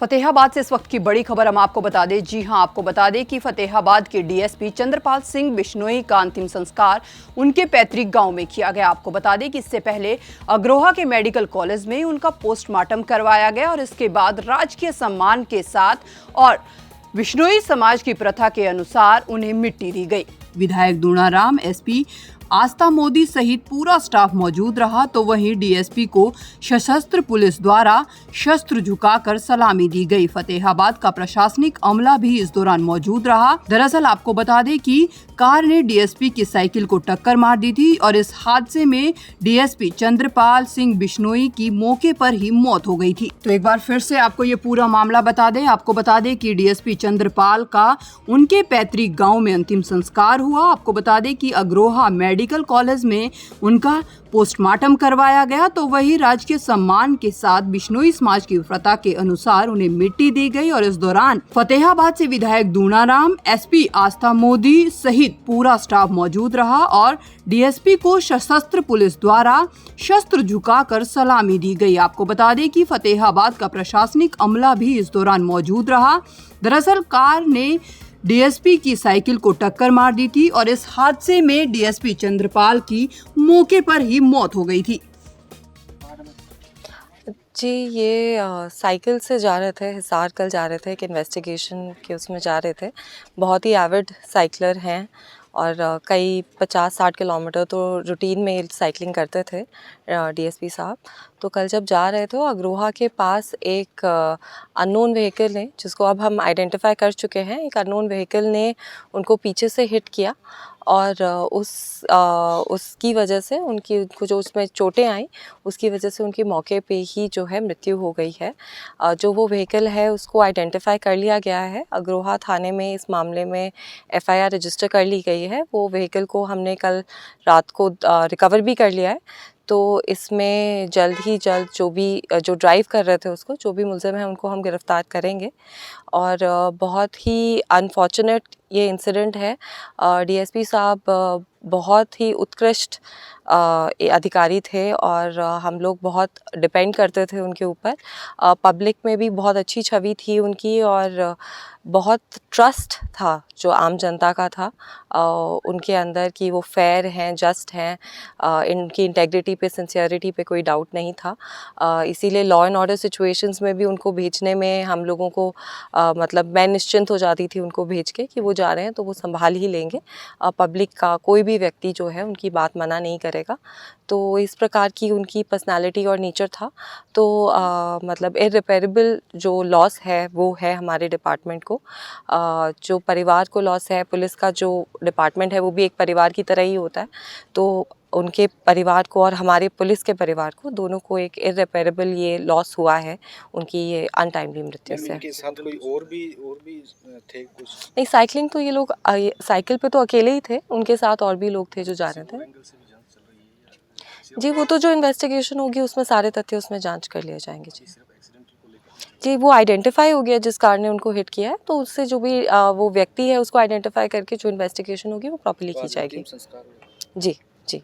फतेहाबाद से इस वक्त की बड़ी खबर हम आपको बता दें। जी हां, आपको बता दें कि फतेहाबाद के डीएसपी चंद्रपाल सिंह बिश्नोई का अंतिम संस्कार उनके पैतृक गांव में किया गया। आपको बता दें कि इससे पहले अग्रोहा के मेडिकल कॉलेज में उनका पोस्टमार्टम करवाया गया और इसके बाद राजकीय सम्मान के साथ और बिश्नोई समाज की प्रथा के अनुसार उन्हें मिट्टी दी गई। विधायक दूणाराम, एसपी आस्था मोदी सहित पूरा स्टाफ मौजूद रहा, तो वहीं डीएसपी को सशस्त्र पुलिस द्वारा शस्त्र झुकाकर सलामी दी गई। फतेहाबाद का प्रशासनिक अमला भी इस दौरान मौजूद रहा। दरअसल आपको बता दें कि कार ने डीएसपी की साइकिल को टक्कर मार दी थी और इस हादसे में डीएसपी चंद्रपाल सिंह बिश्नोई की मौके पर ही मौत हो गई थी। तो एक बार फिर से आपको ये पूरा मामला बता दें। आपको बता दें कि डीएसपी चंद्रपाल का उनके पैतृक गाँव में अंतिम संस्कार हुआ। आपको बता दें कि अग्रोहा मेडिकल कॉलेज में उनका पोस्टमार्टम करवाया गया, तो वही राजकीय सम्मान के साथ बिश्नोई समाज की प्रथा के अनुसार उन्हें मिट्टी दी गई। और इस दौरान फतेहाबाद से विधायक दूणाराम, एसपी आस्था मोदी सहित पूरा स्टाफ मौजूद रहा और डीएसपी को सशस्त्र पुलिस द्वारा शस्त्र झुकाकर सलामी दी गई। आपको बता दें कि फतेहाबाद का प्रशासनिक अमला भी इस दौरान मौजूद रहा। दरअसल कार ने डीएसपी की साइकिल को टक्कर मार दी थी और इस हादसे में डीएसपी चंद्रपाल की मौके पर ही मौत हो गई थी। जी, ये साइकिल से जा रहे थे, हिसार कल जा रहे थे, एक इन्वेस्टिगेशन के उसमें जा रहे थे। बहुत ही एविड साइकिलर हैं और कई 50-60 किलोमीटर तो रूटीन में साइकिलिंग करते थे डीएसपी साहब। तो कल जब जा रहे थे अग्रोहा के पास एक अननोन व्हीकल ने, जिसको अब हम आइडेंटिफाई कर चुके हैं, एक अननोन व्हीकल ने उनको पीछे से हिट किया और उसकी वजह से उनको जो उसमें चोटें आई, उसकी वजह से उनकी मौके पे ही जो है मृत्यु हो गई है। जो वो व्हीकल है उसको आइडेंटिफाई कर लिया गया है। अग्रोहा थाने में इस मामले में एफआईआर रजिस्टर कर ली गई है। वो व्हीकल को हमने कल रात को रिकवर भी कर लिया है। तो इसमें जल्द ही जल्द जो ड्राइव कर रहे थे उसको, जो भी मुलज़िम हैं, उनको हम गिरफ़्तार करेंगे। और बहुत ही अनफॉर्चुनेट ये इंसिडेंट है। डीएसपी साहब बहुत ही उत्कृष्ट अधिकारी थे और हम लोग बहुत डिपेंड करते थे उनके ऊपर। पब्लिक में भी बहुत अच्छी छवि थी उनकी और बहुत ट्रस्ट था जो आम जनता का था उनके अंदर कि वो फेयर हैं, जस्ट हैं, इनकी इंटेग्रिटी पे, सिंसियरिटी पे कोई डाउट नहीं था। इसीलिए लॉ एंड ऑर्डर सिचुएशंस में भी उनको भेजने में हम लोगों को मतलब मैं निश्चिंत हो जाती थी उनको भेज के कि वो जा रहे हैं तो वो संभाल ही लेंगे। पब्लिक का कोई भी व्यक्ति जो है उनकी बात मना नहीं करेगा। तो इस प्रकार की उनकी पर्सनालिटी और नेचर था। तो मतलब इररिपेरेबल जो लॉस है वो है हमारे डिपार्टमेंट को। जो परिवार को लॉस है, पुलिस का जो डिपार्टमेंट है वो भी एक परिवार की तरह ही होता है। तो उनके परिवार को और हमारे पुलिस के परिवार को, दोनों को एक इररिपेरेबल ये लॉस हुआ है उनकी ये अनटाइमली मृत्यु से। इनके साथ कोई और भी थे कुछ? नहीं, साइकिलिंग तो ये लोग साइकिल पे तो अकेले ही थे, उनके साथ और भी लोग थे जो जा रहे थे। जी, वो तो जो इन्वेस्टिगेशन होगी उसमें सारे तथ्य उसमें जांच कर लिए जाएंगे। जी, वो आइडेंटिफाई हो गया जिस कार ने उनको हिट किया है, तो उससे जो भी वो व्यक्ति है उसको आइडेंटिफाई करके जो इन्वेस्टिगेशन होगी वो प्रॉपर्ली की जाएगी। जी जी।